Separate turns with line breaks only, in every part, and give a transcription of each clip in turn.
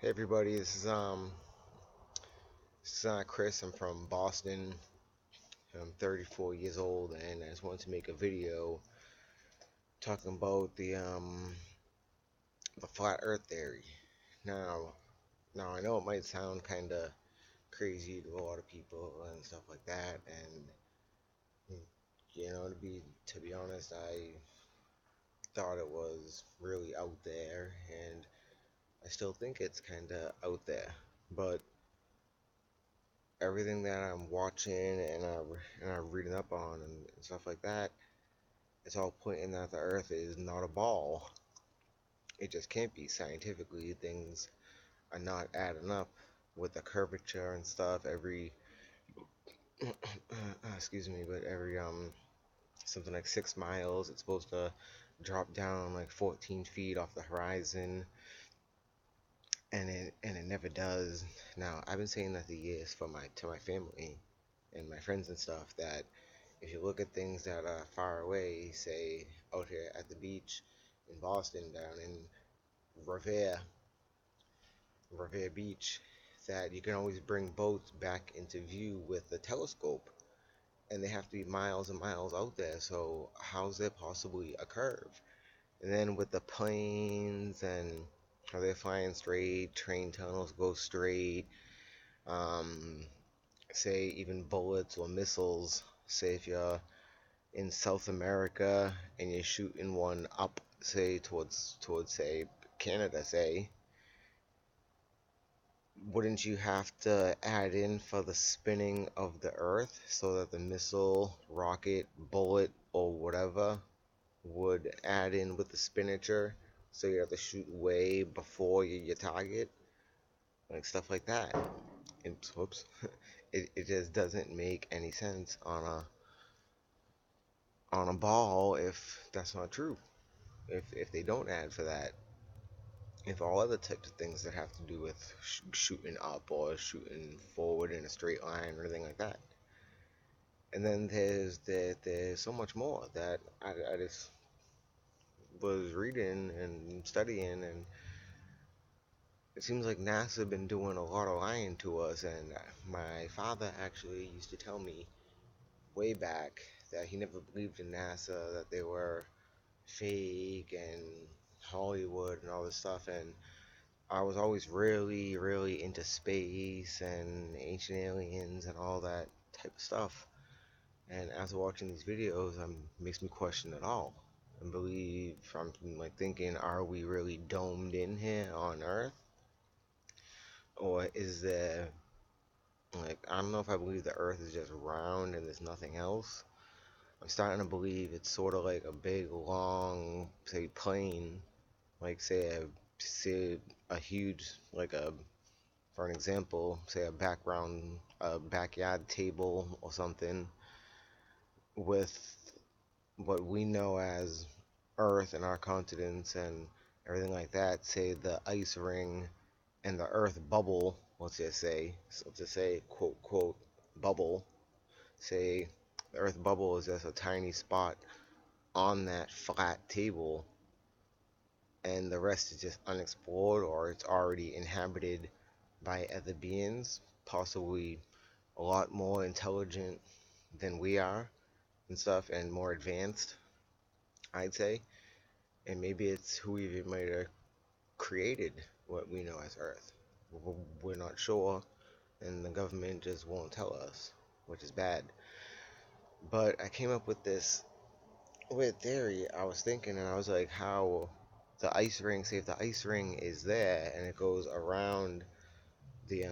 Hey everybody, this is Chris. I'm from Boston. I'm 34 years old, and I just wanted to make a video talking about the flat Earth theory. Now, now I know it might sound kind of crazy to a lot of people and stuff like that, and to be honest, I thought it was really out there, and I still think it's kind of out there, but everything that I'm watching and I'm reading up on and stuff like that, it's all pointing that the Earth is not a ball. It just can't be scientifically. Things are not adding up with the curvature and stuff. Every excuse me, but every something like 6 miles, it's supposed to drop down like 14 feet off the horizon, and it never does. Now I've been saying that the years for my to my family and my friends and stuff that if you look at things that are far away, say out here at the beach in Boston, down in Revere, Revere Beach, that you can always bring boats back into view with the telescope, and they have to be miles and miles out there. So how's there possibly a curve? And then with the planes and how they're flying straight, train tunnels go straight. Um, Say even bullets or missiles. Say if you're in South America and you're shooting one up, say towards say Canada, say, wouldn't you have to add in for the spinning of the Earth so that the missile, rocket, bullet, or whatever would add in with the spinature? So you have to shoot way before your target, like stuff like that. And whoops, it just doesn't make any sense on a ball if that's not true. If they don't add for that, if all other types of things that have to do with shooting up or shooting forward in a straight line or anything like that. And then there's so much more that I just was reading and studying, and it seems like NASA been doing a lot of lying to us. And my father actually used to tell me way back that he never believed in NASA, that they were fake and Hollywood and all this stuff. And I was always really, really into space and ancient aliens and all that type of stuff. And after watching these videos, makes me question it all and believe. I'm like thinking, are we really domed in here on Earth, or is there like I don't know if I believe the Earth is just round and there's nothing else. I'm starting to believe it's sort of like a big, long, say, plane, like say a huge like a for an example, say a backyard table or something with what we know as Earth and our continents and everything like that, say the ice ring and the Earth bubble, let's just say, quote, quote, bubble, say the Earth bubble is just a tiny spot on that flat table and the rest is just unexplored or it's already inhabited by other beings, possibly a lot more intelligent than we are and stuff, and more advanced, I'd say. And maybe it's who even might have created what we know as Earth. We're not sure, and the government just won't tell us, which is bad. But I came up with this weird theory. I was thinking, and I was like, how the ice ring, say if the ice ring is there and it goes around the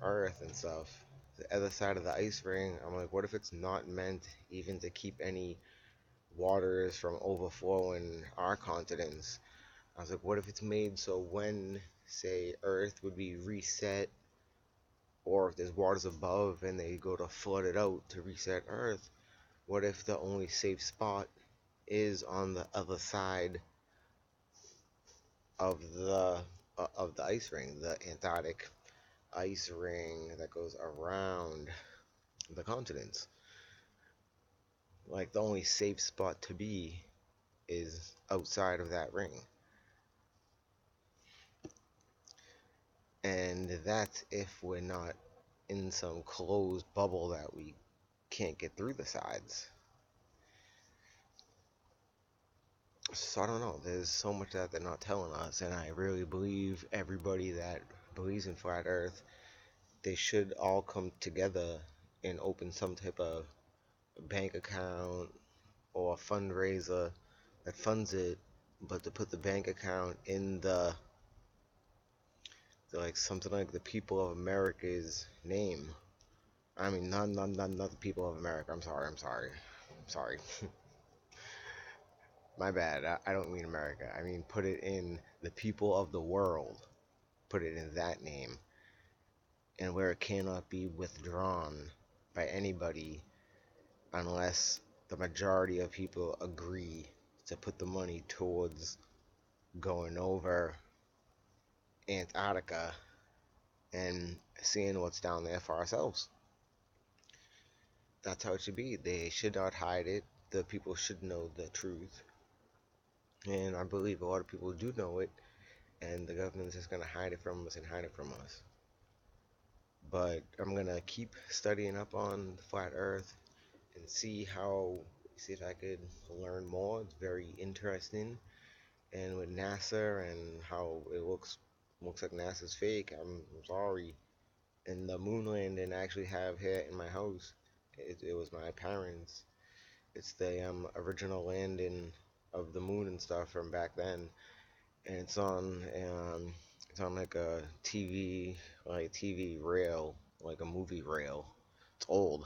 Earth and stuff, the other side of the ice ring, I'm like, what if it's not meant even to keep any waters from overflowing our continents? I was like, what if it's made so when, say, Earth would be reset, or if there's waters above and they go to flood it out to reset Earth, what if the only safe spot is on the other side of the ice ring, the Antarctic ice ring that goes around the continents? Like the only safe spot to be is outside of that ring. that's if we're not in some closed bubble that we can't get through the sides. So I don't know. There's so much that they're not telling us, and I really believe everybody that believes in flat Earth, they should all come together and open some type of bank account or a fundraiser that funds it, but to put the bank account in the like something like the people of America's name. I mean, not the people of America. I'm sorry. My bad. I don't mean America. I mean, put it in the people of the world. Put it in that name, and where it cannot be withdrawn by anybody unless the majority of people agree to put the money towards going over Antarctica and seeing what's down there for ourselves. That's how it should be. They should not hide it. The people should know the truth. And I believe a lot of people do know it, and the government's just going to hide it from us and hide it from us. But I'm going to keep studying up on the flat earth and see if I could learn more. It's very interesting. And with NASA and how it looks like NASA's fake, I'm sorry. And the moon landing I actually have here in my house, it was my parents. It's the original landing of the moon and stuff from back then, and it's on like a TV rail, like a movie rail. It's old.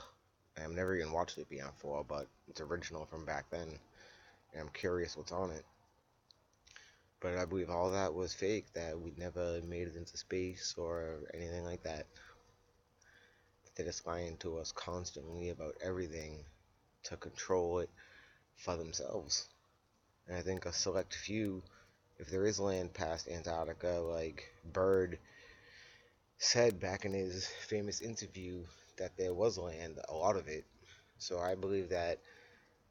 I've never even watched it before, but it's original from back then, and I'm curious what's on it. But I believe all that was fake, that we never made it into space or anything like that. They're just lying to us constantly about everything to control it for themselves. And I think a select few, if there is land past Antarctica, like Byrd said back in his famous interview that there was land, a lot of it. So I believe that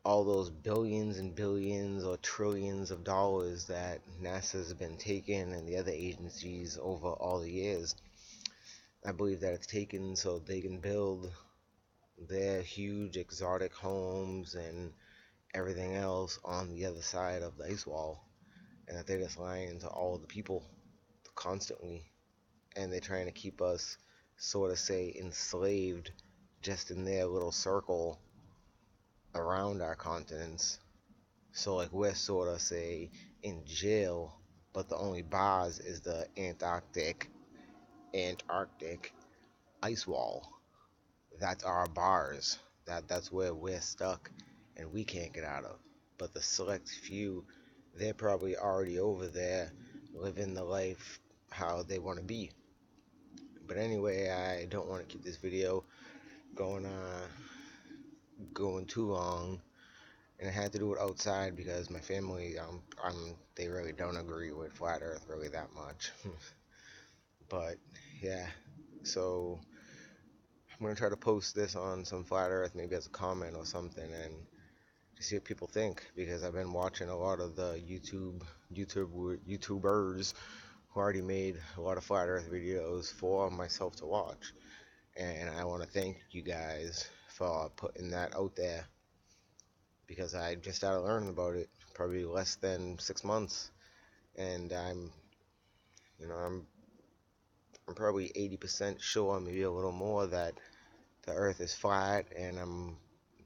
all those billions and billions or trillions of dollars that NASA's been taking and the other agencies over all the years, I believe that it's taken so they can build their huge exotic homes and everything else on the other side of the ice wall, and that they're just lying to all the people constantly, and they're trying to keep us sort of say enslaved just in their little circle around our continents. So like we're sort of say in jail, but the only bars is the Antarctic ice wall. That's our bars. That's where we're stuck and we can't get out of. But the select few, they're probably already over there living the life how they want to be. But anyway, I don't want to keep this video going going too long, and I had to do it outside because my family they really don't agree with flat earth really that much. But yeah, so I'm gonna try to post this on some flat earth maybe as a comment or something, and to see what people think, because I've been watching a lot of the YouTubers who already made a lot of flat earth videos for myself to watch, and I want to thank you guys for putting that out there, because I just started learning about it probably less than 6 months, and I'm probably 80% sure, maybe a little more, that the earth is flat, and I'm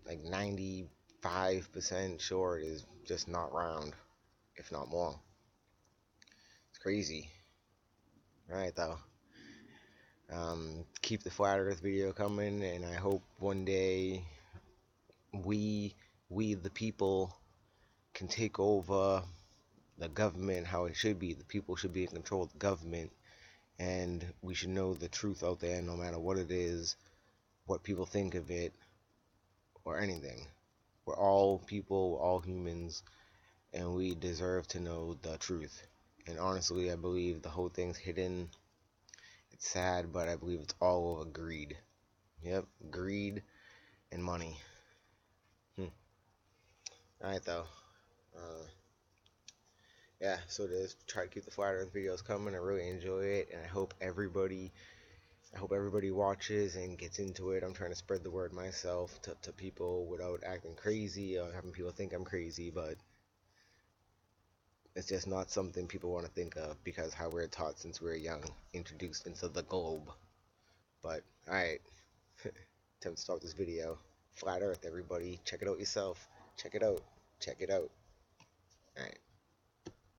like 95% sure it is just not round, if not more. It's crazy. Alright though. Keep the flat earth video coming, and I hope one day we the people can take over the government how it should be. The people should be in control of the government, and we should know the truth out there no matter what it is, what people think of it, or anything. We're all people, we're all humans, and we deserve to know the truth. And honestly, I believe the whole thing's hidden. It's sad, but I believe it's all over greed. Yep, greed and money. Alright though. Uh, yeah, so just try to keep the flat Earth videos coming. I really enjoy it, and I hope everybody watches and gets into it. I'm trying to spread the word myself to people without acting crazy or having people think I'm crazy, but it's just not something people want to think of because how we're taught since we're young, introduced into the globe. But alright, time to start this video. Flat Earth, everybody. Check it out yourself. Check it out. Check it out. Alright.